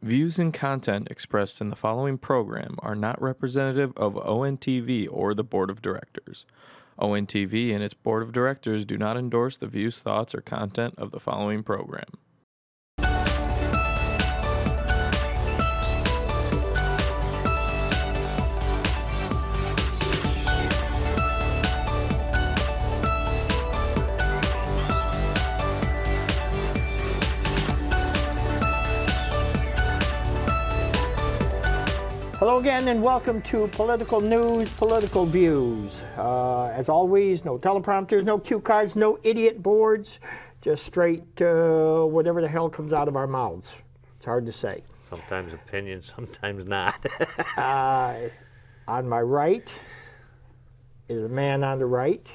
Views and content expressed in the following program are not representative of ONTV or the Board of Directors. ONTV and its Board of Directors do not endorse the views, thoughts, or content of the following program. Hello again and welcome to Political News, Political Views. As always, no teleprompters, no cue cards, no idiot boards, just straight whatever the hell comes out of our mouths. It's hard to say. Sometimes opinions, sometimes not. On my right is a man on the right,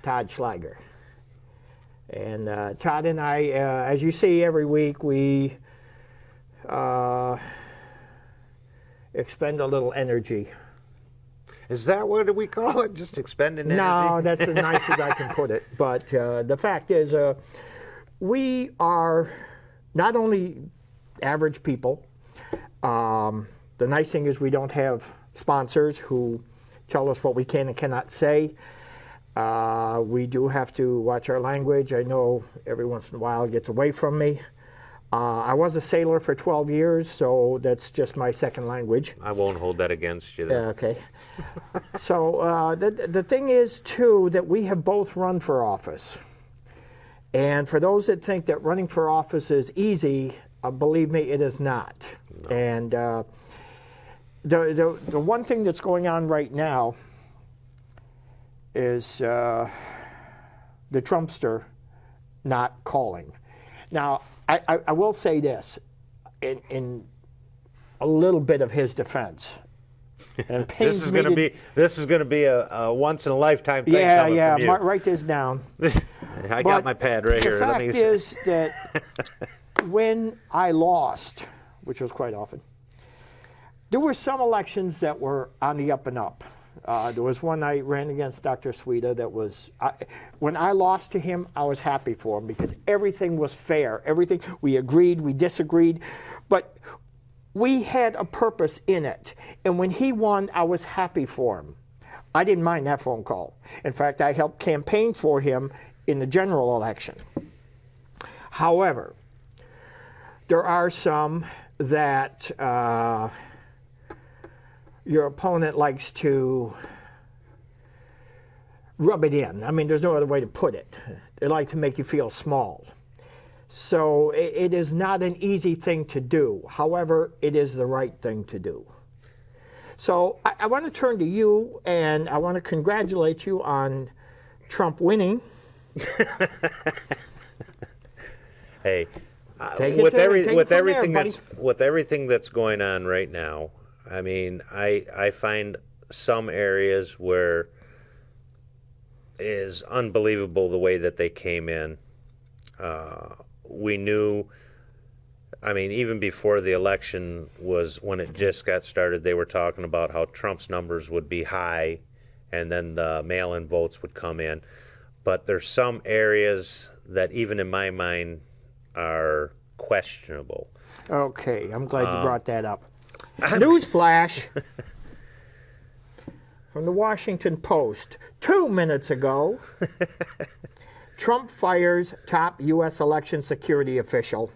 Todd Schleiger. And Todd and I, as you see every week, we expend a little energy. Is that what we call it? Just expending energy? No, that's the nicest I can put it. But the fact is, we are not only average people. The nice thing is we don't have sponsors who tell us what we can and cannot say. We do have to watch our language. I know every once in a while it gets away from me. I was a sailor for 12 years, so that's just my second language. I won't hold that against you, then. Okay. So the thing is, too, that we have both run for office. And for those that think that running for office is easy, believe me, it is not. No. And the one thing that's going on right now is the Trumpster not calling. Now, I will say this, in a little bit of his defense. And this is going to be a once in a lifetime thing. Yeah. From you. Write this down. I got my pad right here. The fact is that when I lost, which was quite often, there were some elections that were on the up and up. There was one I ran against Dr. Sweda that was, when I lost to him, I was happy for him because everything was fair. Everything, we agreed, we disagreed, but we had a purpose in it. And when he won, I was happy for him. I didn't mind that phone call. In fact, I helped campaign for him in the general election. However, there are some that your opponent likes to rub it in. I mean, there's no other way to put it. They like to make you feel small. So it is not an easy thing to do. However, it is the right thing to do. So I want to turn to you, and I want to congratulate you on Trump winning. Hey, with everything that's going on right now, I mean, I find some areas where it is unbelievable the way that they came in. We knew, I mean, even before the election was, when it just got started, they were talking about how Trump's numbers would be high and then the mail-in votes would come in. But there's some areas that even in my mind are questionable. Okay, I'm glad you brought that up. Newsflash from the Washington Post 2 minutes ago. Trump fires top U.S. election security official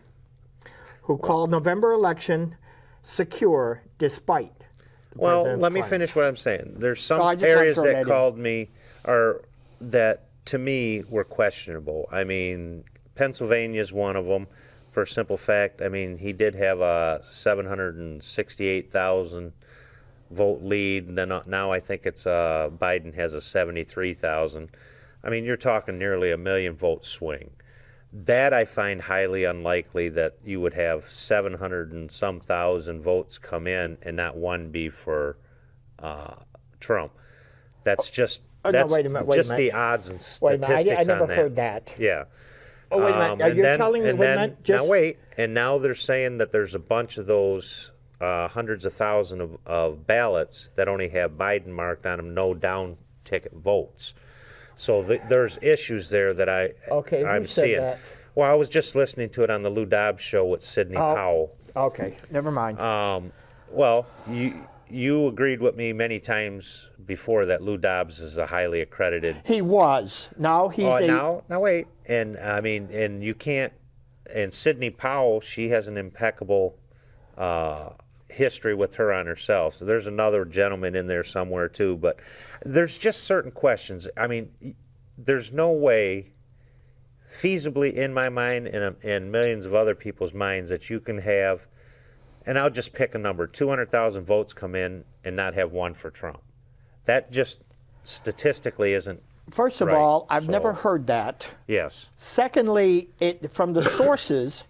who called November election secure despite the president's let me claims. finish what I'm saying. There's some areas that called me, or that to me were questionable. I mean, Pennsylvania's one of them. For a simple fact, I mean, he did have a 768,000 vote lead. And then now I think it's Biden has a 73,000. I mean, you're talking nearly a 1 million vote swing. That I find highly unlikely, that you would have 700 and some thousand votes come in and not one be for Trump. That's just the odds and statistics I never on that. Heard that. Yeah. Oh, wait a minute. Are you telling me, now wait, and now they're saying that there's a bunch of those hundreds of thousands of ballots that only have Biden marked on them, no down ticket votes. So there's issues there that I'm seeing. That? Well, I was just listening to it on the Lou Dobbs show with Sidney Powell. Okay, never mind. Well, you agreed with me many times before that Lou Dobbs is a highly accredited. He was. Now he's now wait, and I mean, and you can't. And Sidney Powell, she has an impeccable history with her on herself. So there's another gentleman in there somewhere too. But there's just certain questions. I mean, there's no way, feasibly in my mind and millions of other people's minds, that you can have. And I'll just pick a number, 200,000 votes come in and not have one for Trump. That just statistically isn't First of right. all, I've So, never heard that. Yes. Secondly, from the sources,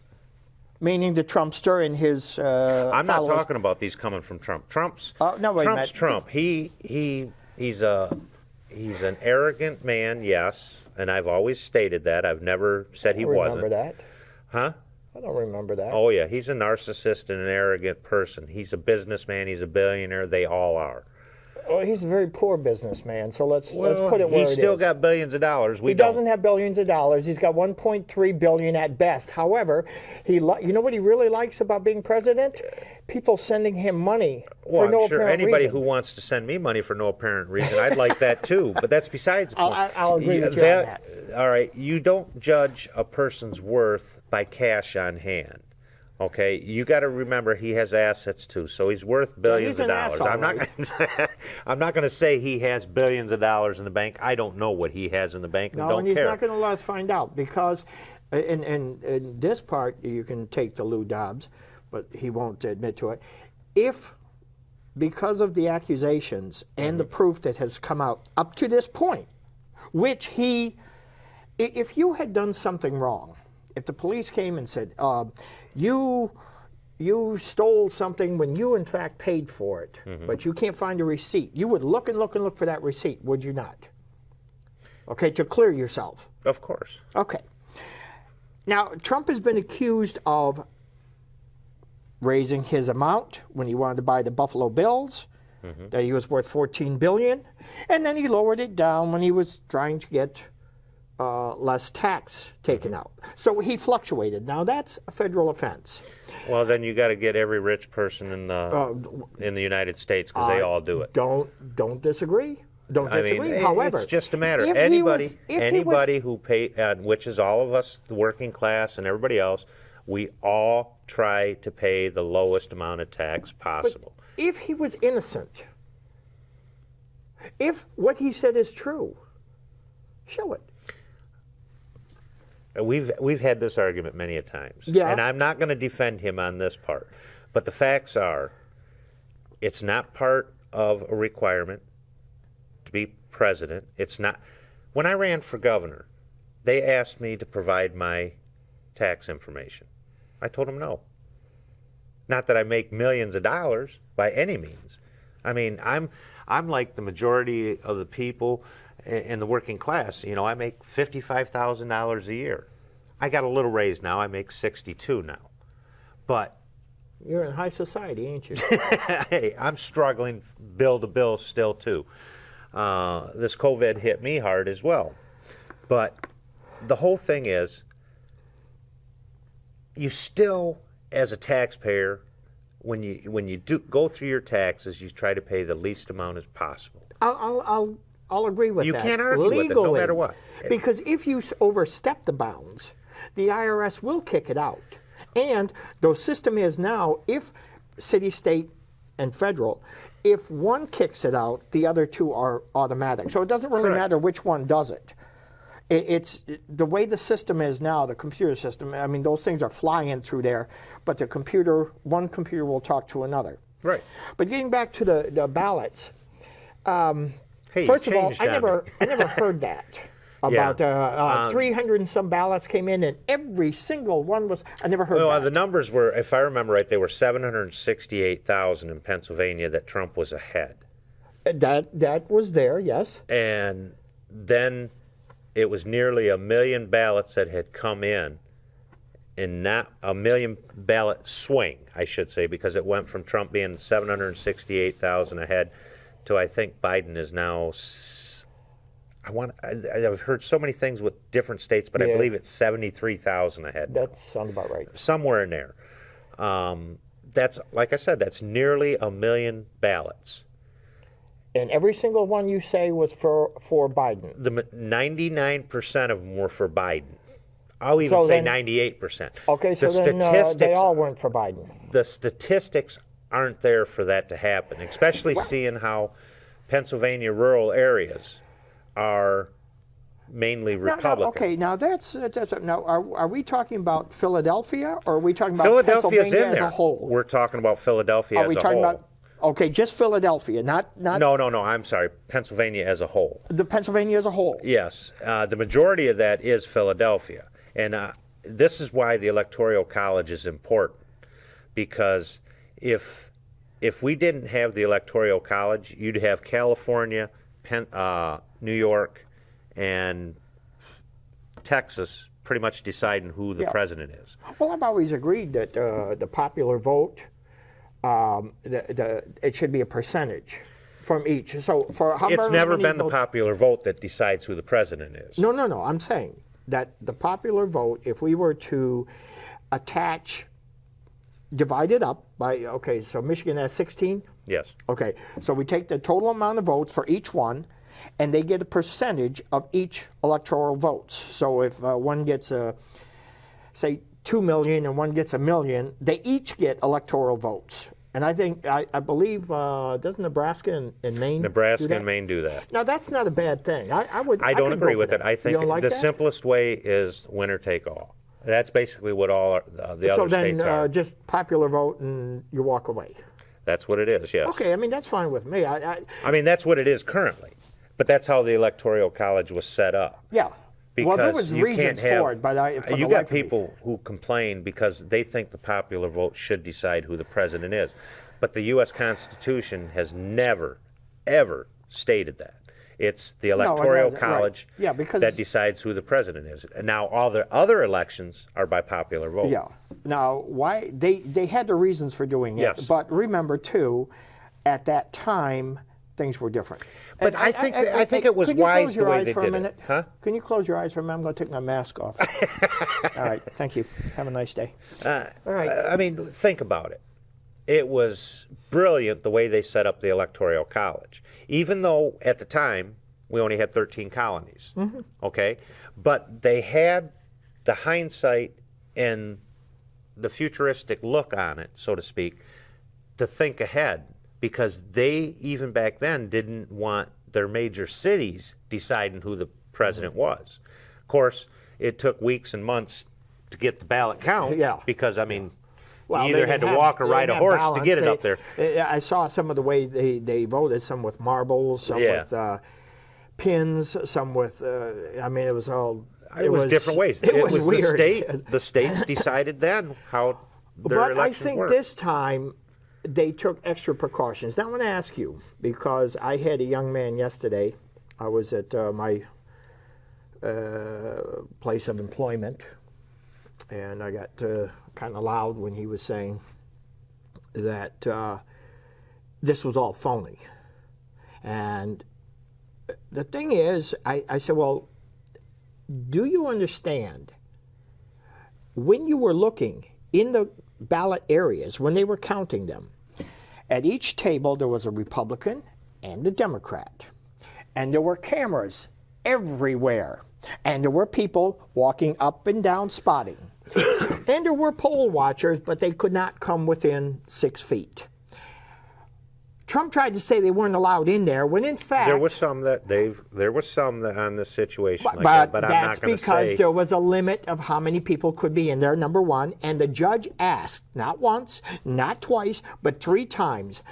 meaning the Trumpster and his I'm not followers. talking about these coming from Trump. Trump's No, wait a Trump's minute. Trump. He's an arrogant man, yes, and I've always stated that. I've never said he wasn't. Remember that? Huh? I don't remember that. Oh yeah, he's a narcissist and an arrogant person. He's a businessman. He's a billionaire. They all are. Well, he's a very poor businessman, so let's put it where it is. He's still got billions of dollars. He doesn't have billions of dollars. He's got 1.3 billion at best. However, you know what he really likes about being president? People sending him money for no I'm sure apparent anybody reason. who wants to send me money for no apparent reason, I'd like that too. But that's besides the point. I'll agree with you on that. All right, you don't judge a person's worth by cash on hand. Okay, you got to remember he has assets too, so he's worth billions he's of an dollars. asshole, I'm not going to say he has billions of dollars in the bank. I don't know what he has in the bank. No, don't and he's care. not going to let us find out because, in this part, you can take the Lou Dobbs, but he won't admit to it. If, because of the accusations and the proof that has come out up to this point, which if you had done something wrong, if the police came and said, you stole something when you in fact paid for it, but you can't find a receipt, you would look and look and look for that receipt, would you not? Okay, to clear yourself. Of course. Okay. Now, Trump has been accused of raising his amount when he wanted to buy the Buffalo Bills, that he was worth $14 billion, and then he lowered it down when he was trying to get less tax taken out. So he fluctuated. Now that's a federal offense. Well, then you got to get every rich person in the United States because they all do it. Don't disagree. Don't disagree. I mean, However, it's just a matter. if Anybody who pay, which is all of us, the working class and everybody else, we all try to pay the lowest amount of tax possible. if he was innocent, if what he said is true, show it. We've had this argument many a times, Yeah. and I'm not going to defend him on this part, but the facts are, it's not part of a requirement to be president. It's not. When I ran for governor, they asked me to provide my tax information. I told them no. Not that I make millions of dollars by any means. I mean, I'm like the majority of the people in the working class. You know, I make $55,000 a year. I got a little raise now. I make $62,000 now. But You're in high society, ain't you? hey, I'm struggling bill to bill still too. This COVID hit me hard as well. But the whole thing is, you still, as a taxpayer, when you do go through your taxes, you try to pay the least amount as possible. I'll agree with You that. can't argue with it, no matter what. Because if you overstep the bounds, the IRS will kick it out. And the system is now, if city, state, and federal, if one kicks it out, the other two are automatic. So it doesn't really Correct. matter which one does it. It's the way the system is now, the computer system. I mean, those things are flying through there, but one computer will talk to another. Right. But getting back to the ballots, Hey, first you of all, changed I on never heard that. About 300 and some ballots came in, and every single one was. I never heard Well, that. the numbers were, if I remember right, they were 768,000 in Pennsylvania that Trump was ahead. That was there, yes. And then it was nearly 1 million ballots that had come in, and not a million ballot swing, I should say, because it went from Trump being 768,000 ahead to, I think Biden is now I've heard so many things with different states, but I Yeah. believe it's 73,000 ahead. That sounds about right. Somewhere in there. That's, like I said, that's nearly 1 million ballots. And every single one you say was for Biden. 99% of them were for Biden. I'll even say 98%. Okay, so the then they all weren't for Biden. The statistics aren't there for that to happen, especially seeing how Pennsylvania rural areas are mainly Republican. Now that's now. Are we talking about Philadelphia, or are we talking about Philadelphia's Pennsylvania in as there. a whole? We're talking about Philadelphia as a whole. Are we talking about? Okay, just Philadelphia, not No. I'm sorry, Pennsylvania as a whole. the Pennsylvania as a whole. Yes, the majority of that is Philadelphia, and this is why the Electoral College is important, because if we didn't have the Electoral College, you'd have California, New York, and Texas pretty much deciding who the president is. Well, I've always agreed that the popular vote, it should be a percentage from each. So for however It's never many been the votes- popular vote that decides who the president is. No. I'm saying that the popular vote, if we were to divide it up by, okay, so Michigan has 16? Yes. Okay, so we take the total amount of votes for each one, and they get a percentage of each electoral votes. So if one gets, say, 2 million and one gets 1 million, they each get electoral votes. And I believe, doesn't Nebraska and Maine Nebraska do that? and Maine do that. Now, that's not a bad thing. I don't could agree go for with it. that. I You think don't like the that? simplest way is winner take all. That's basically what all the So other then states are. just popular vote and you walk away. That's what it is, yes. Okay, I mean, that's fine with me. I mean, that's what it is currently. But that's how the Electoral College was set up. Yeah. Because Well, there was you reasons can't have, for it, but for you the got life of me- people who complain because they think the popular vote should decide who the president is. But the U.S. Constitution has never, ever stated that. It's the Electoral doesn't, right. College Yeah, because- that decides who the president is. And now all the other elections are by popular vote. Yeah. Now, why they had their reasons for doing it, Yes. but remember too, at that time things were different. But I think it was could you wise close your the way eyes they for a did it. minute? Huh? Can you close your eyes for a minute? I'm going to take my mask off. All right. Thank you. Have a nice day. All right. I mean, think about it. It was brilliant the way they set up the Electoral College. Even though at the time we only had 13 colonies, okay? But they had the hindsight and the futuristic look on it, so to speak, to think ahead, because they, even back then, didn't want their major cities deciding who the president was. Of course, it took weeks and months to get the ballot count, because, I mean, Well, you they either had to didn't walk or they ride a didn't have horse to get it up there. I saw some of the way they voted, some with marbles, some with pins, some with, I mean, it was all... It was different ways. It was weird. The states decided then how their But I elections think worked. this time they took extra precautions. Now I want to ask you, because I had a young man yesterday. I was at my place of employment, and I got kind of loud when he was saying that this was all phony. And the thing is, I said, well, do you understand when you were looking in the ballot areas, when they were counting them, at each table there was a Republican and a Democrat, and there were cameras everywhere, and there were people walking up and down spotting, and there were poll watchers, but they could not come within 6 feet. Trump tried to say they weren't allowed in there, when in fact There was some that on this situation like but that, but I'm that's not going to because say. there was a limit of how many people could be in there, number one. And the judge asked, not once, not twice, but 3 times,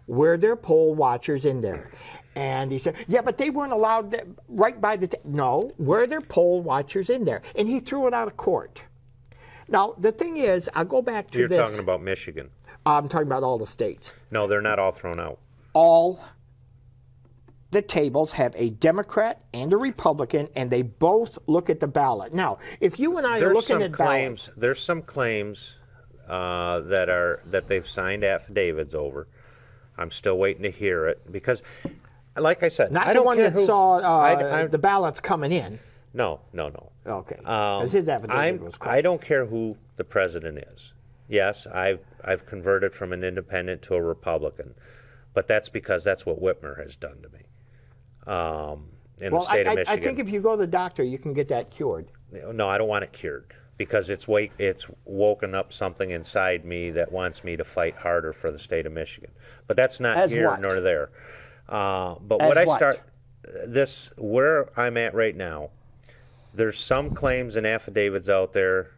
were there poll watchers in there? And he said, yeah, but they weren't allowed right by the... No, were there poll watchers in there? And he threw it out of court. Now, the thing is, I'll go back to You're this. talking about Michigan. I'm talking about all the states. No, they're not all thrown out. All the tables have a Democrat and a Republican, and they both look at the ballot. Now, if you and I are looking at ballots, There's some claims that they've signed affidavits over. I'm still waiting to hear it, because like I said, Not I the don't one care that who, saw the ballots coming in. No. Okay. Because his affidavit was correct. I don't care who the president is. Yes, I've converted from an independent to a Republican, but that's because that's what Whitmer has done to me in the state of Michigan. I think if you go to the doctor, you can get that cured. No, I don't want it cured because it's woken up something inside me that wants me to fight harder for the state of Michigan. But that's not As here what? nor there. But As what I what? start this where I'm at right now, there's some claims and affidavits out there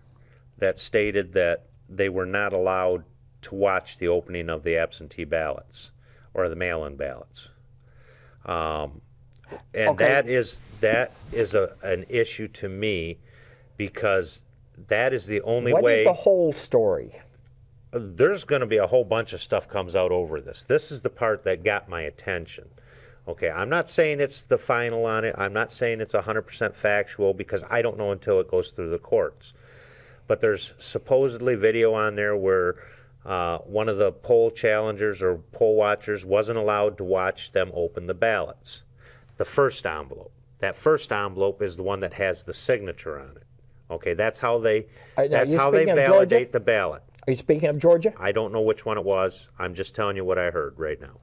that stated that they were not allowed to watch the opening of the absentee ballots or the mail-in ballots. And Okay. that is an issue to me because that is the only What way. is the whole story? There's going to be a whole bunch of stuff comes out over this. This is the part that got my attention. Okay, I'm not saying it's the final on it. I'm not saying it's 100% factual because I don't know until it goes through the courts. But there's supposedly video on there where one of the poll challengers or poll watchers wasn't allowed to watch them open the ballots. The first envelope. That first envelope is the one that has the signature on it. Okay, that's how they validate the ballot. Are you speaking of Georgia? I don't know which one it was. I'm just telling you what I heard right now.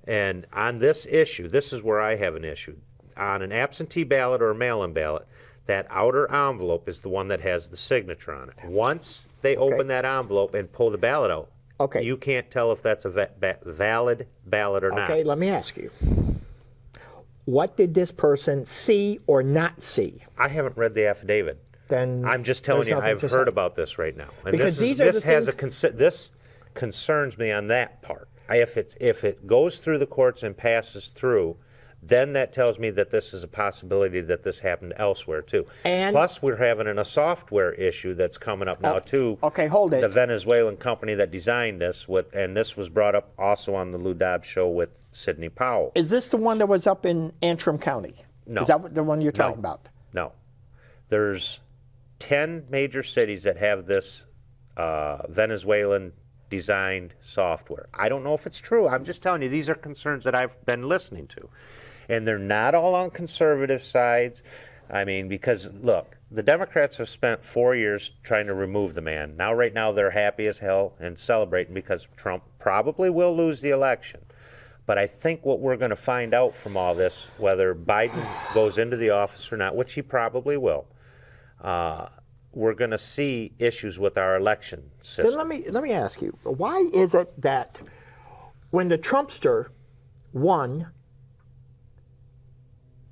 And on this issue, this is where I have an issue. On an absentee ballot or a mail-in ballot, that outer envelope is the one that has the signature on it. Once they open that envelope and pull the ballot out, you can't tell if that's a valid ballot or not. Okay, let me ask you. What did this person see or not see? I haven't read the affidavit. Then I'm just telling you, I've heard about this right now. And because this concerns me on that part. If it goes through the courts and passes through, then that tells me that this is a possibility that this happened elsewhere too. And plus, we're having a software issue that's coming up now too. Okay, hold it. The Venezuelan company that designed this, and this was brought up also on the Lou Dobbs show with Sidney Powell. Is this the one that was up in Antrim County? No. Is that the one you're talking about? No. There's 10 major cities that have this Venezuelan designed software. I don't know if it's true. I'm just telling you, these are concerns that I've been listening to. And they're not all on conservative sides. I mean, because, look, the Democrats have spent 4 years trying to remove the man. Now, right now, they're happy as hell and celebrating because Trump probably will lose the election. But I think what we're going to find out from all this, whether Biden goes into the office or not, which he probably will, we're going to see issues with our election system. Then let me ask you, why is it that when the Trumpster won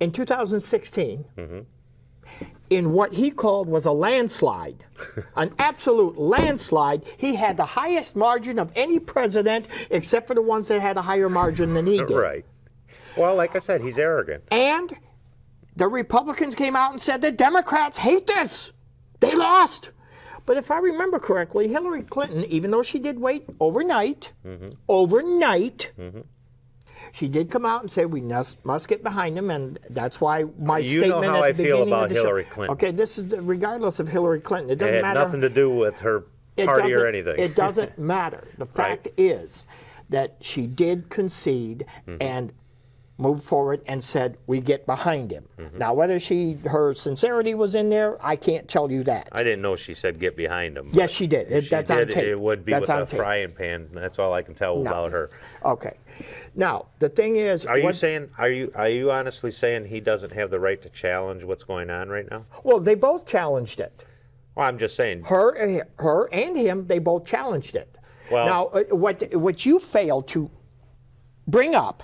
in 2016, in what he called was a landslide, an absolute landslide, he had the highest margin of any president except for the ones that had a higher margin than he did. Right. Well, like I said, he's arrogant. And the Republicans came out and said the Democrats hate this. They lost. But if I remember correctly, Hillary Clinton, even though she did wait overnight, she did come out and say we must get behind them, and that's why my statement know how at the I feel beginning about of the Hillary show. Clinton. Okay, this is regardless of Hillary Clinton. It doesn't It had matter. nothing to do with her party or anything. It doesn't matter. The fact is that she did concede and moved forward and said we get behind him. Now, whether her sincerity was in there, I can't tell you that. I didn't know she said get behind him. Yes, she did. That's on tape. It would be That's with on a tape. frying pan. That's all I can tell about her. Okay. Now, the thing is, Are you honestly saying he doesn't have the right to challenge what's going on right now? well, they both challenged it. Well, I'm just saying. Her and him, they both challenged it. Well, now, what you failed to bring up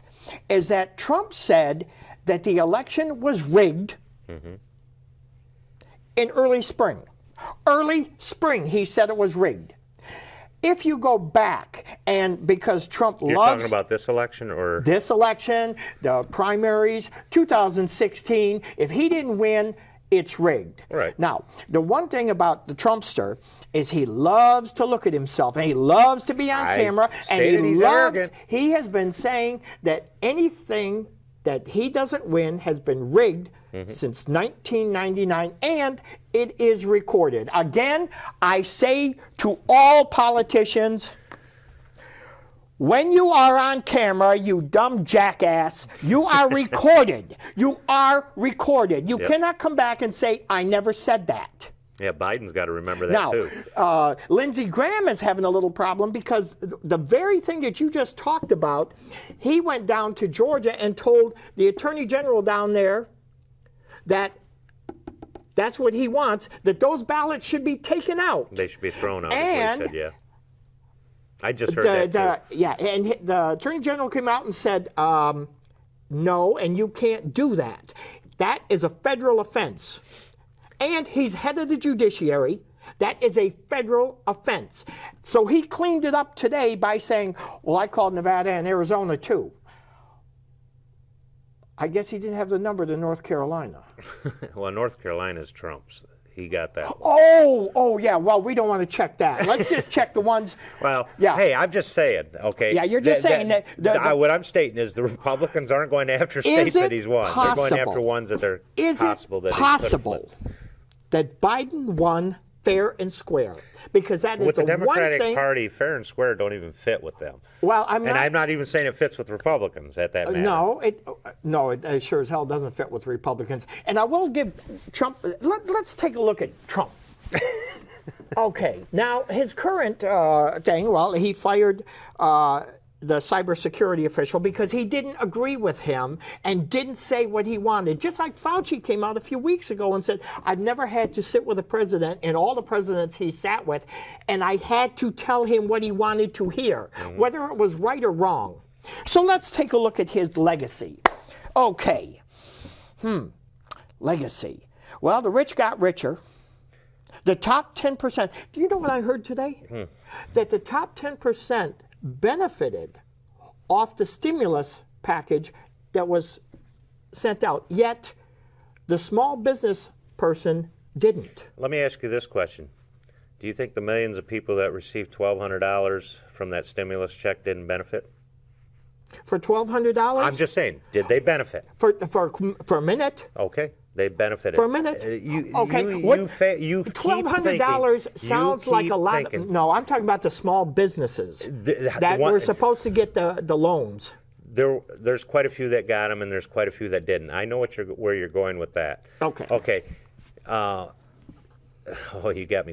is that Trump said that the election was rigged in early spring. Early spring, he said it was rigged. If you go back, and because Trump You're loves talking about this election or this election, the primaries, 2016, if he didn't win, it's rigged. Right. Now, the one thing about the Trumpster is he loves to look at himself, and he loves to be on camera, and he has been saying that anything that he doesn't win has been rigged since 1999, and it is recorded. Again, I say to all politicians, When you are on camera, you dumb jackass, you are recorded. You are recorded. You cannot come back and say, I never said that. Yeah, Biden's got to remember that too. Now, Lindsey Graham is having a little problem because the very thing that you just talked about, he went down to Georgia and told the Attorney General down there that that's what he wants, that those ballots should be taken out. They should be thrown out, And is what he said, I just heard that too. Yeah, and the Attorney General came out and said, no, and you can't do that. That is a federal offense. And he's head of the judiciary. That is a federal offense. So he cleaned it up today by saying, well, I called Nevada and Arizona too. I guess he didn't have the number to North Carolina. Well, North Carolina's Trump's. He got that one. Oh, yeah. Well, we don't want to check that. Let's just check the ones. Well, yeah. Hey, I'm just saying, okay? Yeah, you're just saying that. What I'm stating is the Republicans aren't going after states that he's won. They're going after ones that are possible. Is it possible that Biden won fair and square? Because that is with the Democratic one thing, Party, fair and square don't even fit with them. Well, I'm not even saying it fits with Republicans at that matter. No, it sure as hell doesn't fit with Republicans. And I will give Trump. Let's take a look at Trump. Okay, now his current thing. Well, he fired the cybersecurity official because he didn't agree with him and didn't say what he wanted. Just like Fauci came out a few weeks ago and said, I've never had to sit with a president and all the presidents he sat with, and I had to tell him what he wanted to hear, whether it was right or wrong. So let's take a look at his legacy. Okay. Legacy. Well, the rich got richer. The top 10%. Do you know what I heard today? That the top 10% benefited off the stimulus package that was sent out, yet the small business person didn't. Let me ask you this question. Do you think the millions of people that received $1,200 from that stimulus check didn't benefit? For $1,200? I'm just saying, did they benefit? For a minute? Okay, they benefited. For a minute? $1,200 sounds like a lot. No, I'm talking about the small businesses that were supposed to get the loans. There's quite a few that got them, and there's quite a few that didn't. I know where you're going with that. Okay. Okay. You got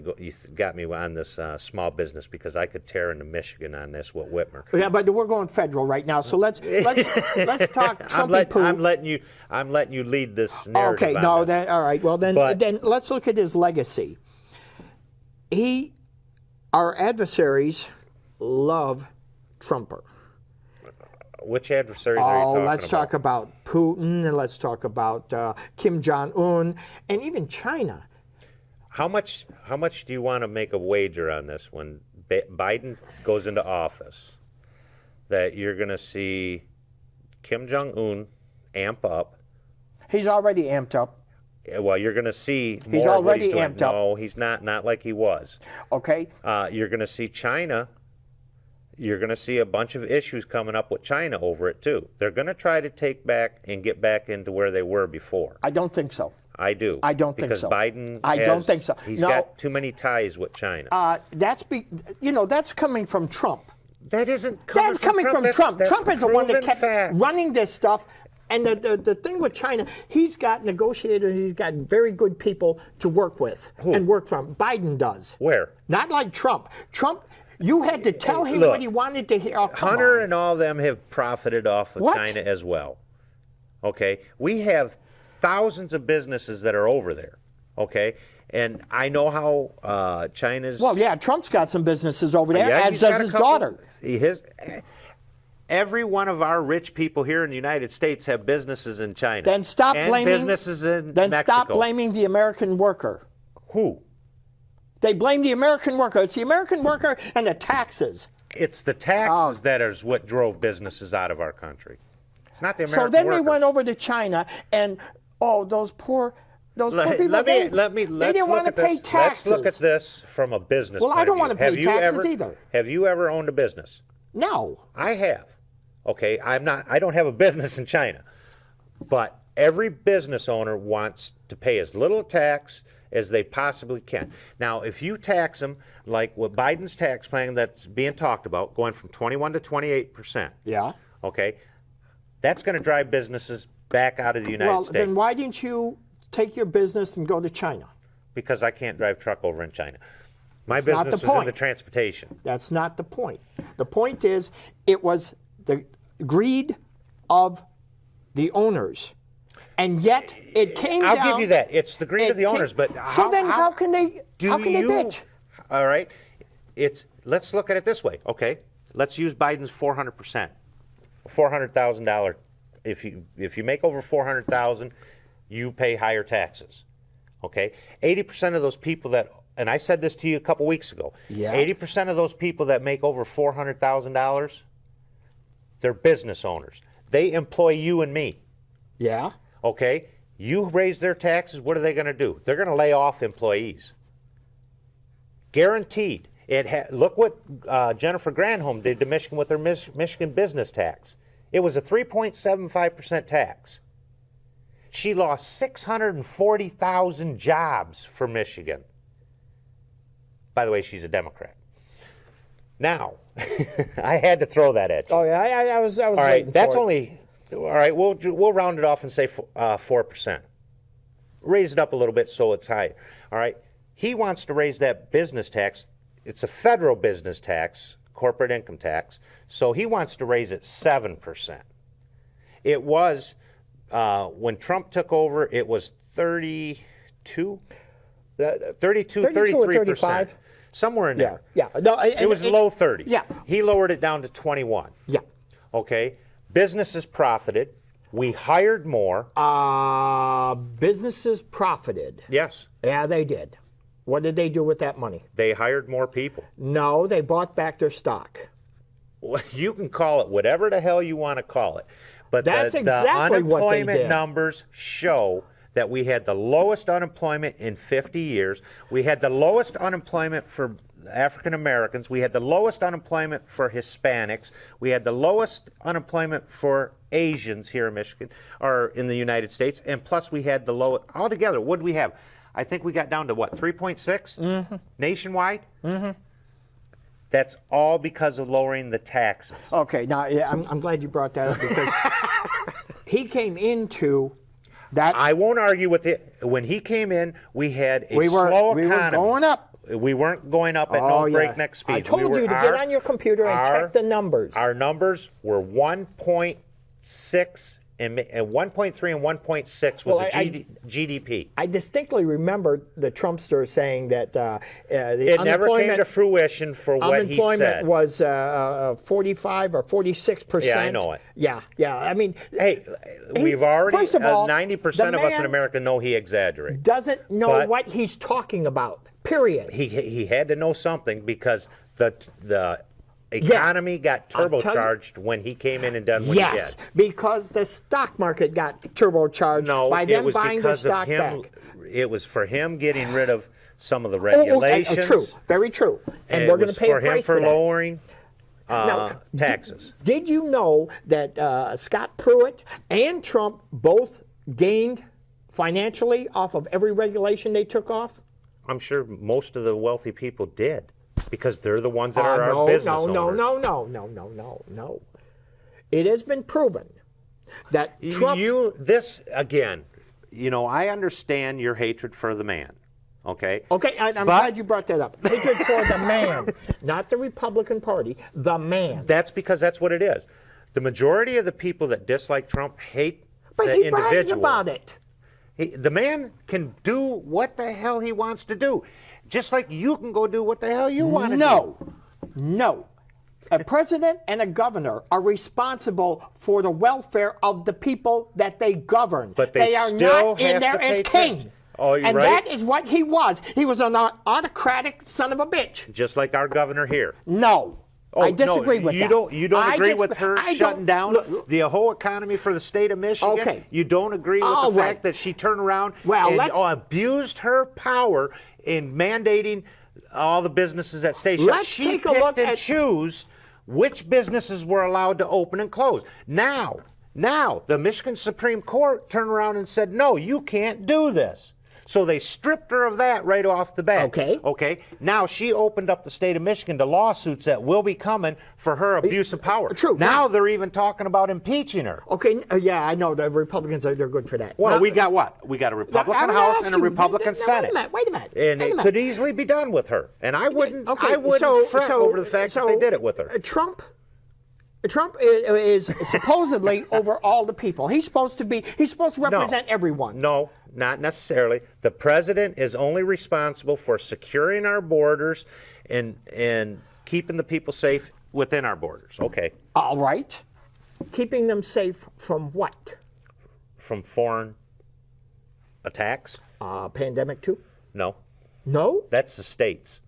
me on this small business because I could tear into Michigan on this with Whitmer. Yeah, but we're going federal right now, so let's talk Trumpy poo. I'm letting you lead this narrative. Okay, no, then all right. Well, then let's look at his legacy. Our adversaries love Trumper. Which adversaries are you talking about? Let's talk about Putin, and let's talk about Kim Jong-un, and even China. How much do you want to make a wager on this when Biden goes into office that you're going to see Kim Jong-un amp up? He's already amped up. Well, you're going to see more he's already of what he's amped doing. up. No, he's not like he was. Okay. You're going to see China. You're going to see a bunch of issues coming up with China over it, too. They're going to try to take back and get back into where they were before. I don't think so. I do. I don't think so. Because Biden don't think so. He's got too many ties with China. That's coming from Trump. That isn't coming That's coming from Trump. That's Trump is the one that kept fact. running this stuff. And the thing with China, he's got negotiators, he's got very good people to work with and work from. Biden does. Where? Not like Trump. Trump, you had to tell him what he wanted to hear. Oh, Hunter and all them have profited off of China as well. Okay? We have thousands of businesses that are over there. Okay? And I know how China's... Well, yeah, Trump's got some businesses over there, as does his daughter. Every one of our rich people here in the United States have businesses in China. Then stop blaming businesses in Mexico. Stop blaming the American worker. Who? They blame the American worker. It's the American worker and the taxes. It's the taxes that is what drove businesses out of our country. It's not the American workers. So then workers. They went over to China, and those poor people. They didn't want to pay taxes. Let's look at this from a business point of view. Well, I don't want to pay taxes either. Have you ever owned a business? No. I have. Okay, I don't have a business in China. But every business owner wants to pay as little tax as they possibly can. Now, if you tax them like what Biden's tax plan that's being talked about, going from 21 to 28%, Yeah. okay, that's going to drive businesses back out of the United Well, States. then why didn't you take your business and go to China? Because I can't drive truck over in China. My That's not the business is in point. the transportation. That's not the point. The point is, it was the greed of the owners. And yet, it came down. I'll give you that. It's the greed of the owners, but so then how can they bitch? All right. Let's look at it this way. Okay. Let's use Biden's 400%. $400,000. If you make over $400,000, you pay higher taxes. Okay. 80% of those people that, and I said this to you a couple weeks ago. Yeah. 80% of those people that make over $400,000, they're business owners. They employ you and me. Yeah. Okay, you raise their taxes, what are they going to do? They're going to lay off employees. Guaranteed. Look what Jennifer Granholm did to Michigan with their Michigan business tax. It was a 3.75% tax. She lost 640,000 jobs for Michigan. By the way, she's a Democrat. Now, I had to throw that at you. Oh yeah, I was. All right, that's only. All right, we'll round it off and say 4%. Raise it up a little bit so it's higher. All right, he wants to raise that business tax. It's a federal business tax, corporate income tax. So he wants to raise it 7%. It was when Trump took over. It was 32, 33%, somewhere in there. Yeah. No, it was low 30s. Yeah. He lowered it down to 21. Yeah. Okay. Businesses profited. We hired more. Businesses profited. Yes. Yeah, they did. What did they do with that money? They hired more people. No, they bought back their stock. Well, you can call it whatever the hell you want to call it. But That's the exactly what they unemployment did. numbers show that we had the lowest unemployment in 50 years. We had the lowest unemployment for African Americans. We had the lowest unemployment for Hispanics. We had the lowest unemployment for Asians here in Michigan, or in the United States. And plus we had the lowest, altogether, what did we have? I think we got down to what, 3.6 nationwide? That's all because of lowering the taxes. Okay, now I'm glad you brought that up because he came into that. I won't argue with it. When he came in, we had a slow economy. We were going up. We weren't going up at no breakneck speed. I told you to get on your computer and check the numbers. Our numbers were 1.6 and 1.3 and 1.6 was GDP. I distinctly remember the Trumpster saying that it never came to fruition for what he said. Unemployment was 45 or 46%. Yeah, I know it. Yeah. I mean, hey, we've already, first of all, 90% of us in America know he exaggerates. Doesn't know what he's talking about, period. He had to know something because the economy got turbocharged when he came in and done what he did. Yes, because the stock market got turbocharged by them buying their stock back. It was for him getting rid of some of the regulations. True, very true. And we're going to pay a price for him for that. lowering taxes. Did you know that Scott Pruitt and Trump both gained financially off of every regulation they took off? I'm sure most of the wealthy people did. Because they're the ones that are our business owners. No. It has been proven that Trump... I understand your hatred for the man, okay? Okay, I'm glad you brought that up. Hatred for the man, not the Republican Party, the man. That's because that's what it is. The majority of the people that dislike Trump hate the individual. But he brags about it. The man can do what the hell he wants to do. Just like you can go do what the hell you want to do. No. A president and a governor are responsible for the welfare of the people that they govern. But they are still not in there as king. Oh, you're and right. that is what he was. He was an autocratic son of a bitch. Just like our governor here. No. I disagree with that. You don't agree with her shutting down the whole economy for the state of Michigan? Okay. You don't agree with the fact that she turned around and abused her power in mandating all the businesses that stay shut? She picked and choose which businesses were allowed to open and close. Now, the Michigan Supreme Court turned around and said, no, you can't do this. So they stripped her of that right off the bat. Okay. Okay. Now she opened up the state of Michigan to lawsuits that will be coming for her abuse of power. True. Now they're even talking about impeaching her. Okay, yeah, I know the Republicans they're good for that. Well, Now, we got what? We got a Republican House and a Republican Senate. Wait a minute. And it could easily be done with her. And I wouldn't fret over the fact that they did it with her. Trump is supposedly over all the people. He's supposed to represent everyone. No, not necessarily. The president is only responsible for securing our borders and keeping the people safe within our borders. Okay. All right. Keeping them safe from what? From foreign attacks? Pandemic too? No. No? That's the states.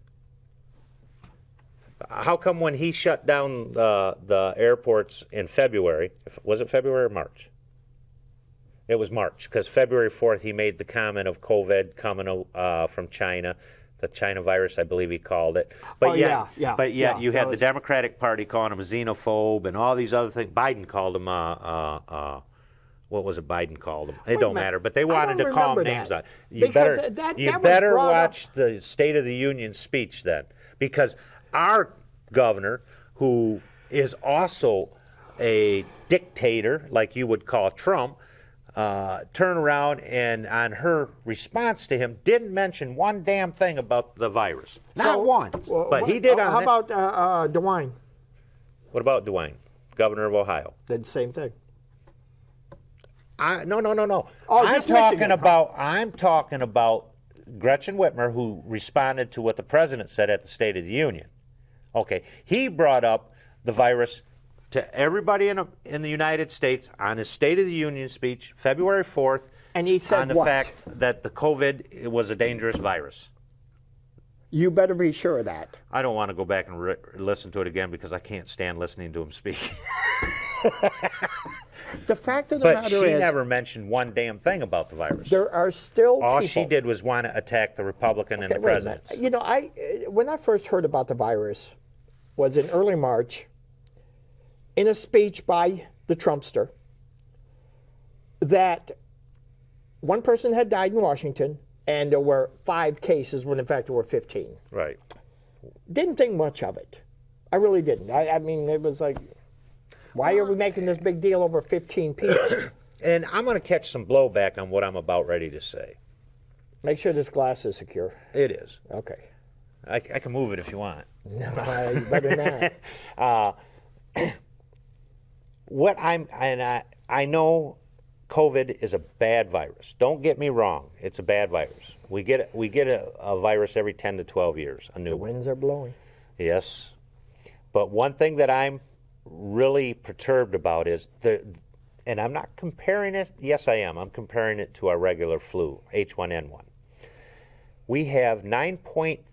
How come when he shut down the airports in February, was it February or March? It was March, because February 4th he made the comment of COVID coming from China, the China virus, I believe he called it. But you had the Democratic Party calling him a xenophobe and all these other things. Biden called him, what was it Biden called him? It don't matter, but they wanted to call him names on. You better watch the State of the Union speech then, because our governor, who is also a dictator, like you would call Trump, turned around and on her response to him didn't mention one damn thing about the virus. Not once. But he did on How about DeWine? What about DeWine, governor of Ohio? Did the same thing. No. Oh, I'm just talking Michigan. about Gretchen Whitmer, who responded to what the president said at the State of the Union. Okay, he brought up the virus to everybody in the United States on his State of the Union speech, February 4th, and he said on the what? fact that the COVID was a dangerous virus. You better be sure of that. I don't want to go back and listen to it again because I can't stand listening to him speak. The fact of the matter But is, she never mentioned one damn thing about the virus. there are still All people. she did was want to attack the Republican and the Wait a minute. president. You know, when I first heard about the virus was in early March in a speech by the Trumpster that one person had died in Washington and there were 5 cases when in fact there were 15. Right. Didn't think much of it. I really didn't. I mean, it was like, why are we making this big deal over 15 people? And I'm going to catch some blowback on what I'm about ready to say. Make sure this glass is secure. It is. Okay. I can move it if you want. No, you better not. I know COVID is a bad virus. Don't get me wrong. It's a bad virus. We get a virus every 10 to 12 years, a new The one. winds are blowing. Yes. But one thing that I'm really perturbed about is and I'm not comparing it. Yes, I am. I'm comparing it to our regular flu, H1N1. We have and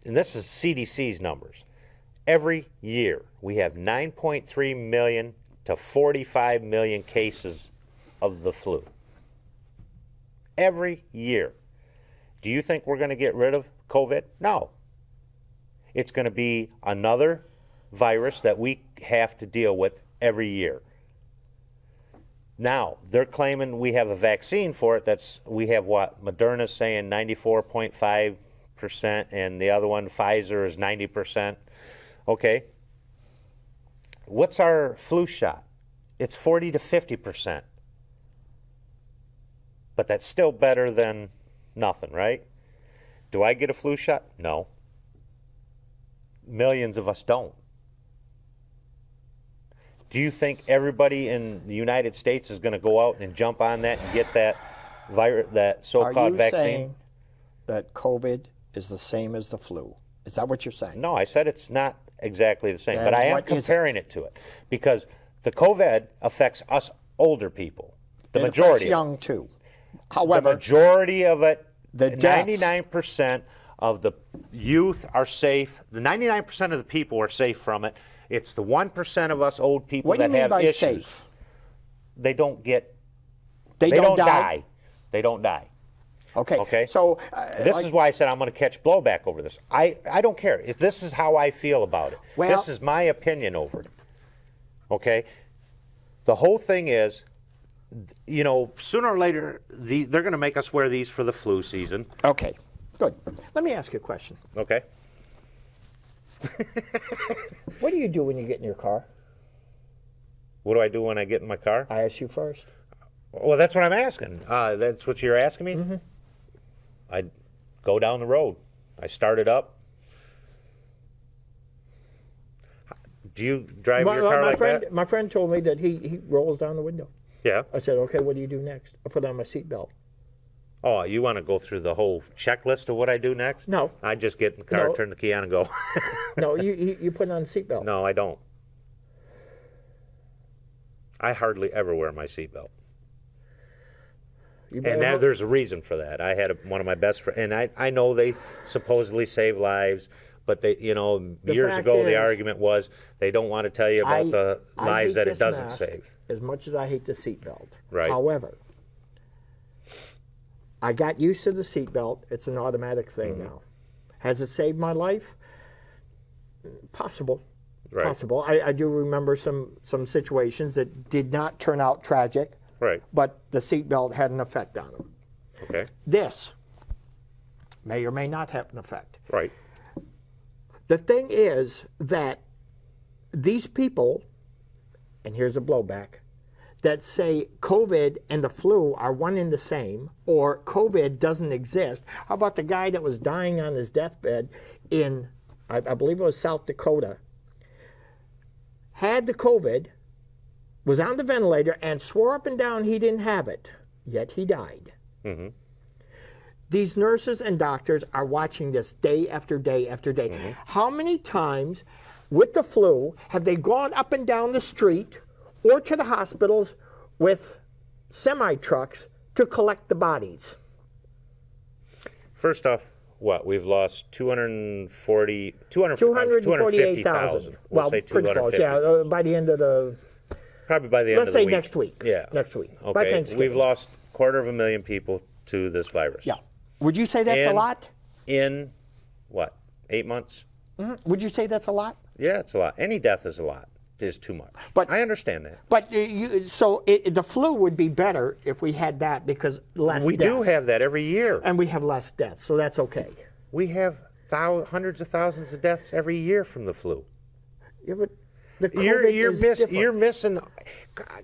this is CDC's numbers. Every year, we have 9.3 million to 45 million cases of the flu. Every year. Do you think we're going to get rid of COVID? No. It's going to be another virus that we have to deal with every year. Now, they're claiming we have a vaccine for it. We have what? Moderna's saying 94.5%, and the other one, Pfizer, is 90%. Okay. What's our flu shot? It's 40 to 50%. But that's still better than nothing, right? Do I get a flu shot? No. Millions of us don't. Do you think everybody in the United States is going to go out and jump on that and get that that so-called vaccine? Are you saying that COVID is the same as the flu? Is that what you're saying? No, I said it's not exactly the same, Then but I am what is comparing it to it because the COVID affects us older people, the It majority. affects young too. However, The majority of it, the deaths- 99% of the youth are safe. The 99% of the people are safe from it. It's the 1% of us old people what do that you mean have by issues. safe? They don't get. They don't die. They don't die. Okay. Okay. So This is why I said I'm going to catch blowback over this. I don't care. If this is how I feel about it. Well- This is my opinion over it. Okay? The whole thing is you know, sooner or later, they're going to make us wear these for the flu season. Okay, good. Let me ask you a question. Okay. What do you do when you get in your car? What do I do when I get in my car? I ask you first. Well, that's what I'm asking. That's what you're asking me? Mm-hmm. I go down the road. I start it up. Do you drive your car like that? My friend told me that he rolls down the window. Yeah. I said, okay, what do you do next? I put on my seatbelt. Oh, you want to go through the whole checklist of what I do next? No. I just get in the car, No. turn the key on, and go. No, you put on the seatbelt. No, I don't. I hardly ever wear my seatbelt. And there's a reason for that. I had one of my best friends, and I know they supposedly save lives, but they, you know, years ago the argument was they don't want to tell you about the lives that it doesn't save. As much as I hate the seatbelt. Right. However, I got used to the seatbelt. It's an automatic thing now. Has it saved my life? Possible. Right. Possible. I do remember some situations that did not turn out tragic. Right. But the seatbelt had an effect on them. Okay. This may or may not have an effect. Right. The thing is that these people, and here's a blowback, that say COVID and the flu are one and the same, or COVID doesn't exist. How about the guy that was dying on his deathbed in, I believe it was South Dakota, had the COVID, was on the ventilator, and swore up and down he didn't have it, yet he died. Mm-hmm. These nurses and doctors are watching this day after day after day. Mm-hmm. How many times with the flu have they gone up and down the street or to the hospitals with semi-trucks to collect the bodies? First off, what? We've lost 250,000. Well, say pretty close, yeah, by the end of the... Probably by the end of the week. Let's say next week. Yeah. Next week. Okay. By Thanksgiving. We've lost 250,000 people to this virus. Yeah. Would you say that's a lot? In, what, 8 months? Mm-hmm. Would you say that's a lot? Yeah, it's a lot. Any death is a lot. Is too much. But I understand that. But the flu would be better if we had that because less We death. do have that every year. And we have less deaths, so that's okay. We have hundreds of thousands of deaths every year from the flu. Yeah, but the COVID is different. You're missing.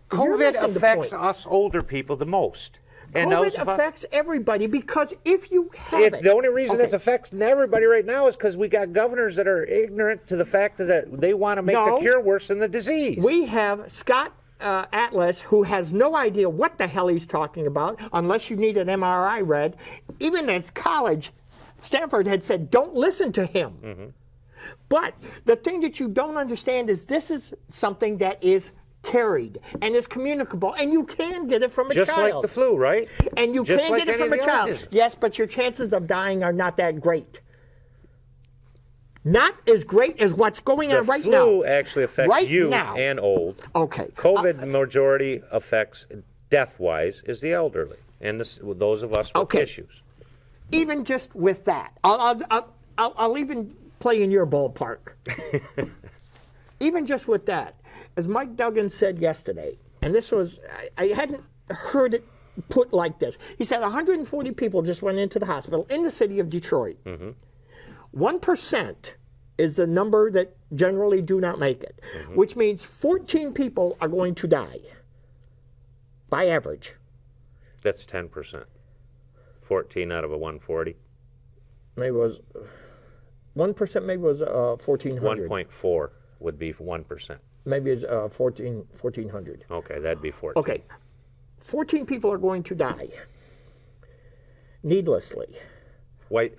COVID missing the affects point. us older people the most. And COVID affects everybody because if you have it... The only reason it affects everybody right now is because we got governors that are ignorant to the fact that they want to make the cure worse than the disease. We have Scott Atlas, who has no idea what the hell he's talking about, unless you need an MRI read. Even as college, Stanford had said, don't listen to him. Mm-hmm. But the thing that you don't understand is this is something that is carried and is communicable, and you can get it from a child. Just like the flu, right? And you can get it from a child. Yes, but your chances of dying are not that great. Not as great as what's going on right now. The flu actually affects youth and old. Okay. COVID, the majority affects, death-wise, is the elderly and those of us with issues. Even just with that, I'll even play in your ballpark. Even just with that. As Mike Duggan said yesterday, and this was, I hadn't heard it put like this. He said 140 people just went into the hospital in the city of Detroit. Mm-hmm. 1% is the number that generally do not make it, which means 14 people are going to die by average. That's 10%. 14 out of a 140. Maybe it was 1%, maybe it was 1,400. 1.4 would be 1%. Maybe it's 1,400. Okay, that'd be 14. Okay, 14 people are going to die needlessly. Wait.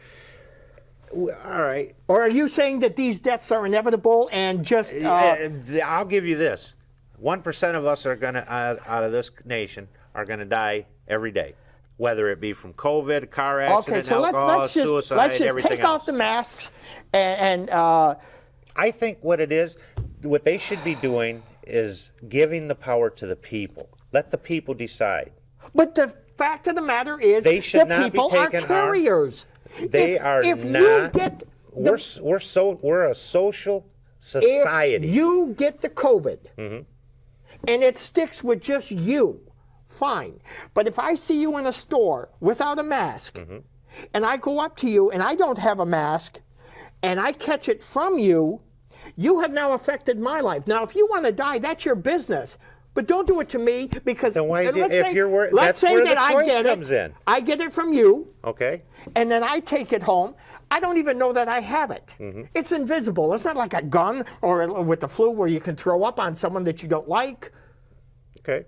All right. Or are you saying that these deaths are inevitable and just... I'll give you this. 1% of us are going to, out of this nation, are going to die every day. Whether it be from COVID, a car accident, alcohol, suicide, let's just everything take off the masks and I think what they should be doing is giving the power to the people. Let the people decide. But the fact of the matter is, they should the not people be are carriers. They are if not. You get we're a social society. If you get the COVID, and it sticks with just you fine. But if I see you in a store without a mask, and I go up to you and I don't have a mask, and I catch it from you, you have now affected my life. Now, if you want to die, that's your business. But don't do it to me, because Then why let's if say, you're worried, let's that's say where that the I choice get comes it. in. I get it from you, Okay. and then I take it home. I don't even know that I have it. It's invisible. It's not like a gun or with the flu where you can throw up on someone that you don't like. Okay.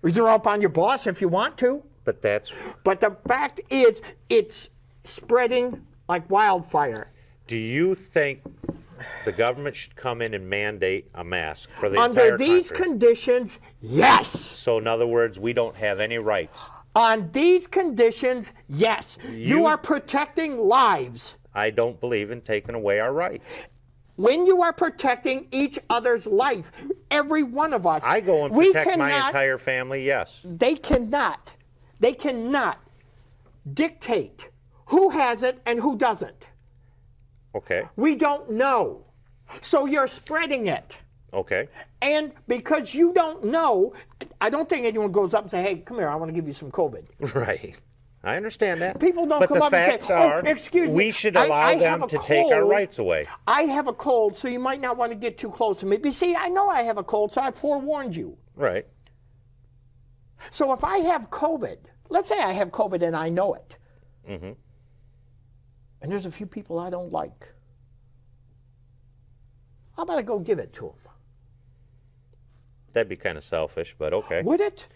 Or throw up on your boss if you want to. But that's. But the fact is, it's spreading like wildfire. Do you think the government should come in and mandate a mask for the entire Under these country? conditions, yes. So in other words, we don't have any rights. On these conditions, yes. You are protecting lives. I don't believe in taking away our rights. When you are protecting each other's life, every one of us, I go and we protect my cannot- entire family, yes. They cannot dictate who has it and who doesn't. Okay. We don't know. So you're spreading it. Okay. And because you don't know, I don't think anyone goes up and say, hey, come here, I want to give you some COVID. Right. I understand that. People don't but come the up and facts say, are, oh, excuse me. we should I allow have them a to take our cold. rights away. I have a cold, so you might not want to get too close to me. But see, I know I have a cold, so I forewarned you. Right. So if I have COVID, let's say I have COVID and I know it, and there's a few people I don't like, how about I go give it to them? That'd be kind of selfish, but okay. Would it?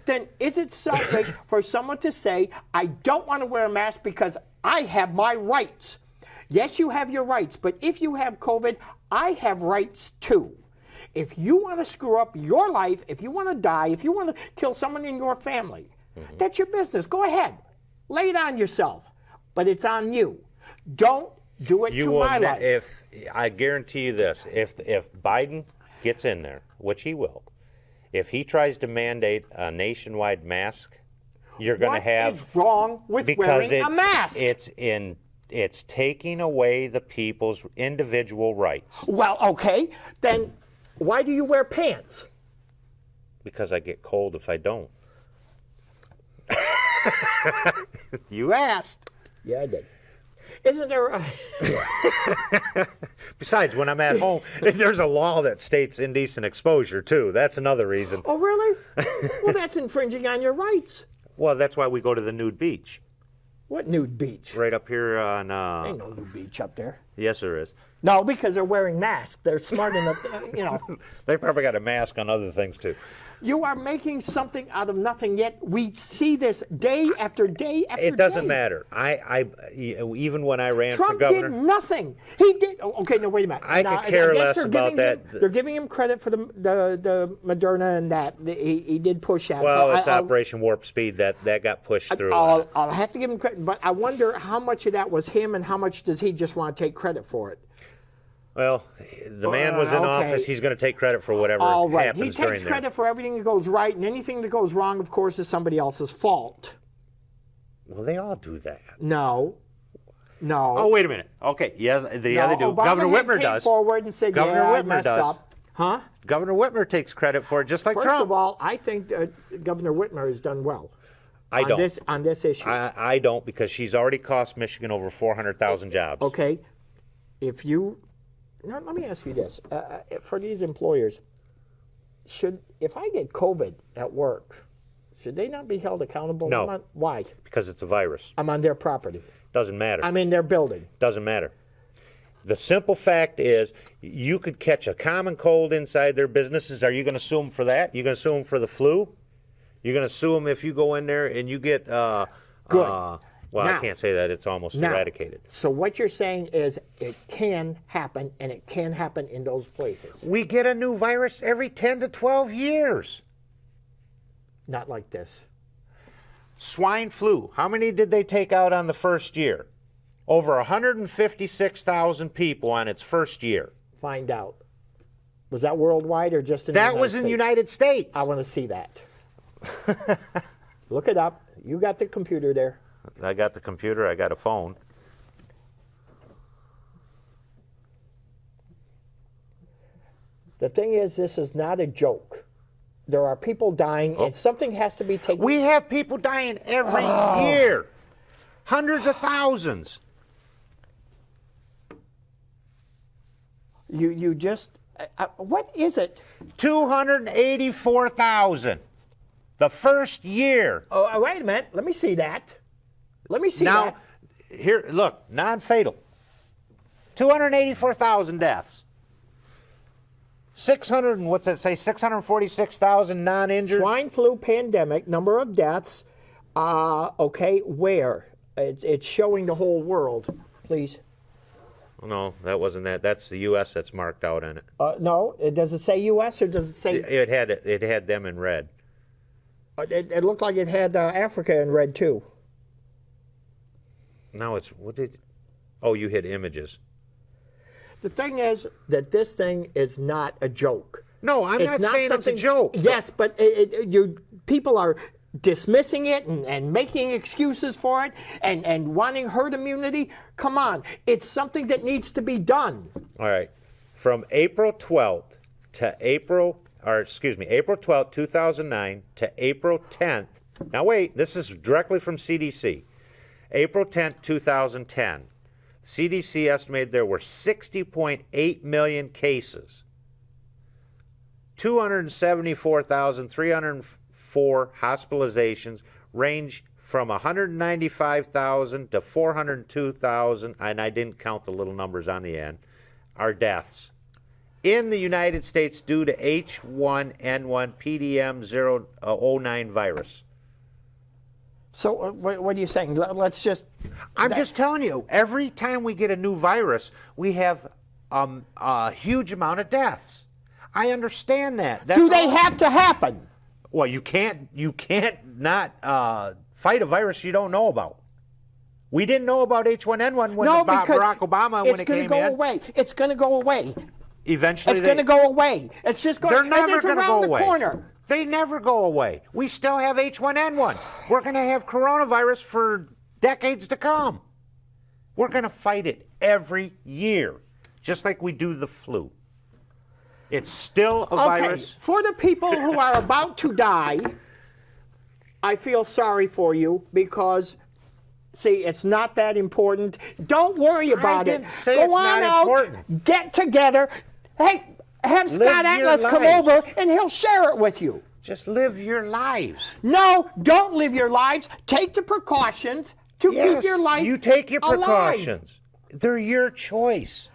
Then is it selfish for someone to say, I don't want to wear a mask because I have my rights? Yes, you have your rights, but if you have COVID, I have rights too. If you want to screw up your life, if you want to die, if you want to kill someone in your family, that's your business. Go ahead. Lay it on yourself. But it's on you. Don't do it You to will my life. if I guarantee you this, if Biden gets in there, which he will, if he tries to mandate a nationwide mask, you're going to What have is wrong with because wearing a mask? It's taking away the people's individual rights. Well, okay, then why do you wear pants? Because I get cold if I don't. You asked. Yeah, I did. Isn't there a... Besides, when I'm at home, there's a law that states indecent exposure, too. That's another reason. Oh, really? Well, that's infringing on your rights. Well, that's why we go to the nude beach. What nude beach? Right up here on... Ain't no nude beach up there. Yes, there is. No, because they're wearing masks. They're smart enough, They probably got a mask on other things, too. You are making something out of nothing, yet we see this day after day after day. It doesn't matter. Even when I ran Trump for governor... did nothing. He did... Okay, no, wait a minute. I could care less about that. They're giving him credit for the Moderna and that. He did push that. Well, so it's Operation Warp Speed that got pushed through. I'll have to give him credit, but I wonder how much of that was him and how much does he just want to take credit for it? Well, the man was in okay. office. He's going to take credit for whatever All right. happens He during takes there. credit for everything that goes right, and anything that goes wrong, of course, is somebody else's fault. Well, they all do that. No. Oh, wait a minute. Okay, yes, they do. Obama Governor had Whitmer came does. forward and said, Governor I Whitmer messed does. up. Huh? Governor Whitmer takes credit for it, just like First Trump. of all, I think Governor Whitmer has done well. I don't. On this issue. I don't, because she's already cost Michigan over 400,000 jobs. Okay. Now, let me ask you this. For these employers, if I get COVID at work, should they not be held accountable? No. Why? Because it's a virus. I'm on their property. Doesn't matter. I'm in their building. Doesn't matter. The simple fact is, you could catch a common cold inside their businesses. Are you going to sue them for that? You're going to sue them for the flu? You're going to sue them if you go in there and you get... Good. Well, Now- I can't say that. It's almost eradicated. So what you're saying is it can happen, and it can happen in those places. We get a new virus every 10 to 12 years. Not like this. Swine flu. How many did they take out on the first year? Over 156,000 people on its first year. Find out. Was that worldwide or just in the That United was in States? the United States. I want to see that. Look it up. You got the computer there. I got the computer. I got a phone. The thing is, this is not a joke. There are people dying, and something has to be taken. We have people dying every year. Hundreds of thousands. You just, what is it? 284,000. The first year. Oh, wait a minute. Let me see that. Let me see Now, that. here, look, non-fatal. 284,000 deaths. 600, and what's that say? 646,000 non-injured. Swine flu pandemic, number of deaths. Okay, where? It's showing the whole world. Please. No, that wasn't that. That's the U.S. that's marked out on it. No, does it say U.S. or does it say? It had them in red. It looked like it had Africa in red too. Now it's what did? Oh, you hit images. The thing is that this thing is not a joke. No, I'm not saying it's a joke. Yes, but people are dismissing it and making excuses for it and wanting herd immunity. Come on, it's something that needs to be done. All right, from April 12th to April 12th, 2009 to April 10th. Now wait, this is directly from CDC. April 10th, 2010. CDC estimated there were 60.8 million cases, 274,304 hospitalizations, range from 195,000 to 402,000, and I didn't count the little numbers on the end, are deaths in the United States due to H1N1 PDM009 virus. So what are you saying? Let's just... I'm just telling you, every time we get a new virus, we have a huge amount of deaths. I understand that. Do they have to happen? Well, you can't not fight a virus you don't know about. We didn't know about H1N1 when Barack Obama when it came in. It's going to go away. It's going to go away. Eventually, it's going to go away. It's just going. They're never going to go away. Corner. They never go away. We still have H1N1. We're going to have coronavirus for decades to come. We're going to fight it every year, just like we do the flu. It's still a virus. For the people who are about to die, I feel sorry for you because, see, it's not that important. Don't worry about it. I didn't say it's not important. Get together. Hey, have Scott Atlas come over and he'll share it with you. Just live your lives. No, don't live your lives. Take the precautions to keep your life alive. You take your precautions. They're your choice.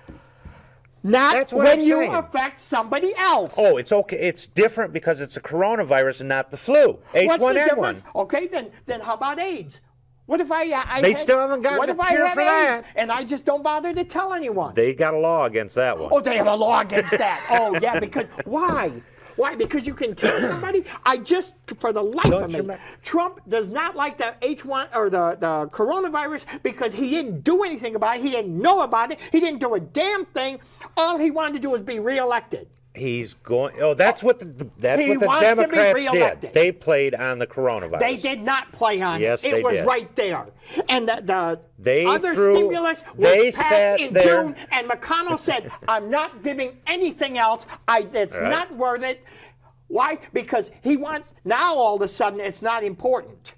Not when you affect somebody else. Oh, it's okay. It's different because it's a coronavirus and not the flu. H1N1. What's the difference? Okay, then how about AIDS? What if They still haven't gotten a cure for that. And I just don't bother to tell anyone? They got a law against that one. Oh, they have a law against that. Oh, yeah, because why? Why? Because you can kill somebody? For the life of me, Trump does not like the H1 or the coronavirus because he didn't do anything about it. He didn't know about it. He didn't do a damn thing. All he wanted to do was be reelected. He's going. Oh, that's what the Democrats did. They played on the coronavirus. They did not play on it. Yes, they did. It was right there. And the other threw, stimulus was passed in June, and McConnell said, "I'm not giving anything else. It's not worth it." Why? Because he wants now. All of a sudden, it's not important.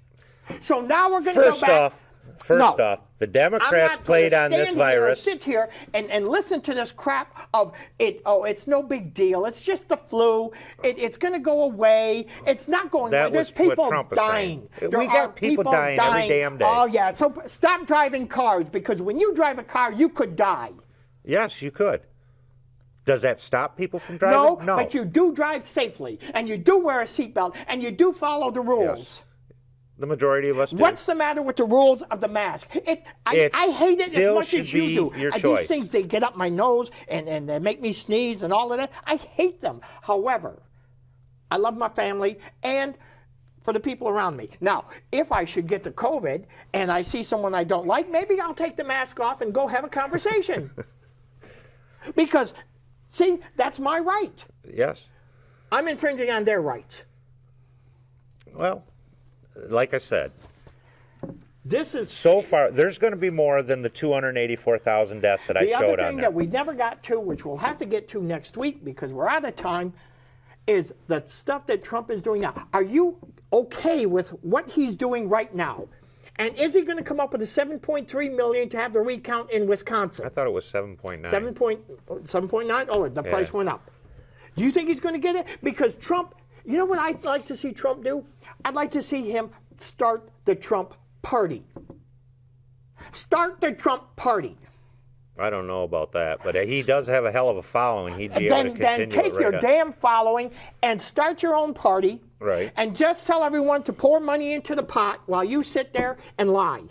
So now we're going to go back. First off, the Democrats played on this virus. Sit here and listen to this crap of it. Oh, it's no big deal. It's just the flu. It's going to go away. It's not going away. There's people dying. We got people dying every damn day. Oh, yeah. So stop driving cars because when you drive a car, you could die. Yes, you could. Does that stop people from driving? No, but you do drive safely, and you do wear a seatbelt, and you do follow the rules. Yes. The majority of us do. What's the matter with the rules of the mask? I hate it as much as you do. These things, they get up my nose and they make me sneeze and all of that. I hate them. However, I love my family and for the people around me. Now, if I should get the COVID and I see someone I don't like, maybe I'll take the mask off and go have a conversation. Because, see, that's my right. Yes. I'm infringing on their rights. Well, like I said, this is so far. There's going to be more than the 284,000 deaths that I showed on there. The other thing that we never got to, which we'll have to get to next week because we're out of time, is the stuff that Trump is doing now. Are you okay with what he's doing right now? And is he going to come up with a 7.3 million to have the recount in Wisconsin? I thought it was 7.9. 7.9? Oh, the price went up. Do you think he's going to get it? Because Trump, you know what I'd like to see Trump do? I'd like to see him start the Trump party. Start the Trump party. I don't know about that, but he does have a hell of a following. He'd be able to continue Then take your damn following and start your own party. Right. And just tell everyone to pour money into the pot while you sit there and lie.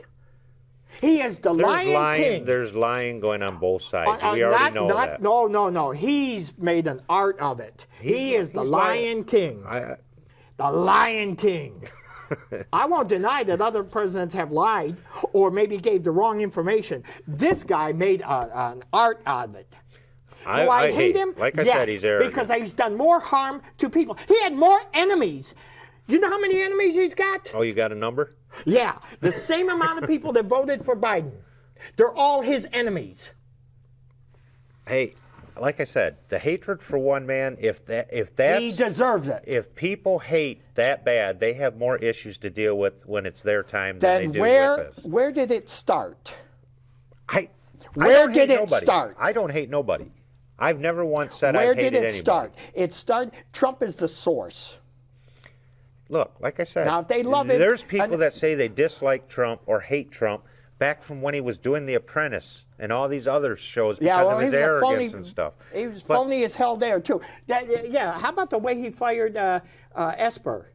He is the Lion King. There's lying going on both sides. We already know that. No. He's made an art of it. He is the Lion King. The Lion King. I won't deny that other presidents have lied or maybe gave the wrong information. This guy made an art of it. Do I hate him? Like I said, he's arrogant. Because he's done more harm to people. He had more enemies. You know how many enemies he's got? Oh, you got a number? Yeah, the same amount of people that voted for Biden. They're all his enemies. Hey, like I said, the hatred for one man, if that's... He deserves it. If people hate that bad, they have more issues to deal with when it's their time than they do with us. Where did it start? Where did it start? I don't hate nobody. I've never once said I hated anybody. Where did it start? It started. Trump is the source. Look, like I said, now if they love him, there's people that say they dislike Trump or hate Trump back from when he was doing The Apprentice and all these other shows because of his arrogance and stuff. He was phony as hell there too. How about the way he fired Esper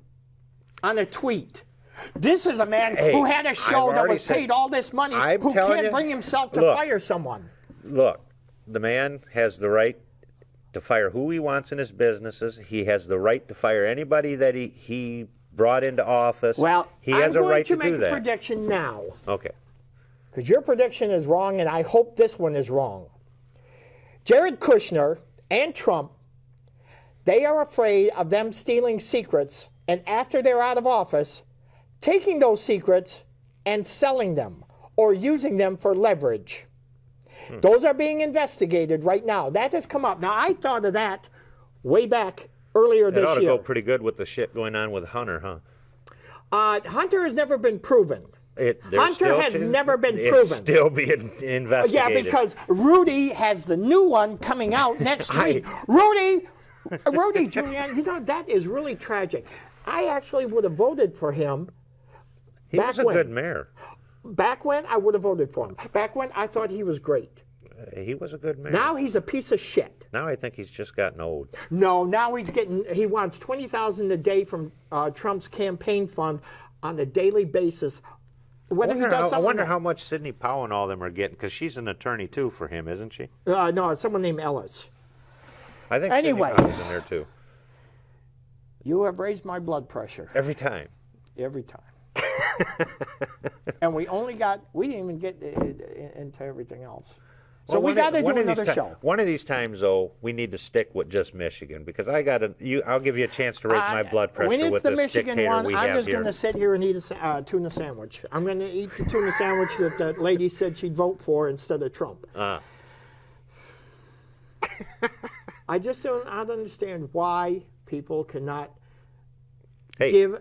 on a tweet? This is a man who had a show that was paid all this money, who can't bring himself to fire someone. Look, the man has the right to fire who he wants in his businesses. He has the right to fire anybody that he brought into office. Well, he has a right to do that. I'm going to make a prediction now. Okay. Because your prediction is wrong, and I hope this one is wrong. Jared Kushner and Trump, they are afraid of them stealing secrets, and after they're out of office, taking those secrets and selling them or using them for leverage. Those are being investigated right now. That has come up. Now, I thought of that way back earlier this year. It ought to go pretty good with the shit going on with Hunter, huh? Hunter has never been proven. Hunter has never been proven. It's still being investigated. Yeah, because Rudy has the new one coming out next week. Rudy, Julianne, you know, that is really tragic. I actually would have voted for him. He was a good mayor. Back when, I would have voted for him. Back when, I thought he was great. He was a good mayor. Now he's a piece of shit. Now I think he's just gotten old. No, now he wants $20,000 a day from Trump's campaign fund on a daily basis. I wonder how much Sidney Powell and all them are getting, because she's an attorney too for him, isn't she? No, it's someone named Ellis. I think Sidney Powell's in there too. You have raised my blood pressure. Every time. Every time. And we didn't even get into everything else. So we got to do another show. One of these times, though, we need to stick with just Michigan, because I'll give you a chance to raise my blood pressure with this dictator we have here. I'm just going to sit here and eat a tuna sandwich. I'm going to eat the tuna sandwich that the lady said she'd vote for instead of Trump. I just don't understand why people cannot give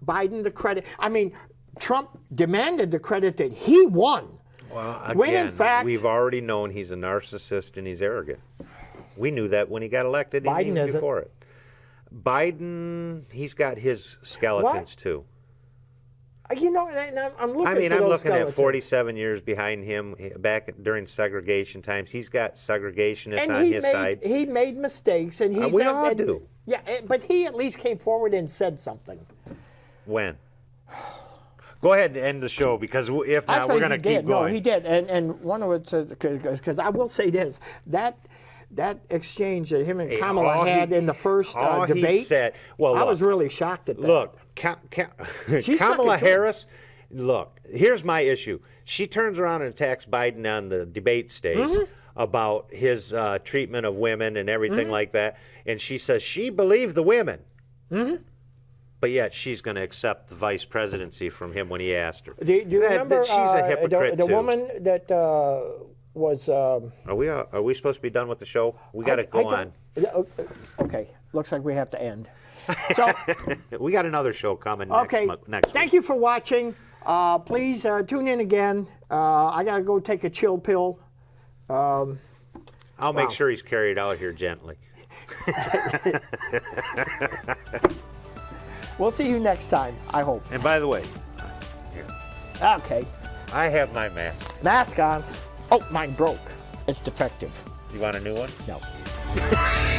Biden the credit. I mean, Trump demanded the credit that he won. Well, again, when in fact, we've already known he's a narcissist and he's arrogant. We knew that when he got elected, Biden even before it. Biden, he's got his skeletons too. You know, I'm looking. I mean, I'm looking at 47 years behind him back during segregation times. He's got segregationists on his side. He made mistakes, and we all do. Yeah, but he at least came forward and said something. When? Go ahead and end the show, because if not, we're going to keep going. No, he did, and one of it says, because I will say this, that exchange that him and Kamala had in the first debate, he said, I was really shocked at that. Look, Kamala Harris, look, here's my issue. She turns around and attacks Biden on the debate stage about his treatment of women and everything like that, and she says she believed the women. But yet she's going to accept the vice presidency from him when he asked her. Do you remember she's a hypocrite the woman that was... Are we supposed to be done with the show? We got to go on. Okay, looks like we have to end. So, We got another show coming next okay. next Thank week. you for watching. Please tune in again. I got to go take a chill pill. I'll make sure he's carried out here gently. We'll see you next time, I hope. And by the way, here, Okay. I have my mask. Mask on. Oh, mine broke. It's defective. You want a new one? No.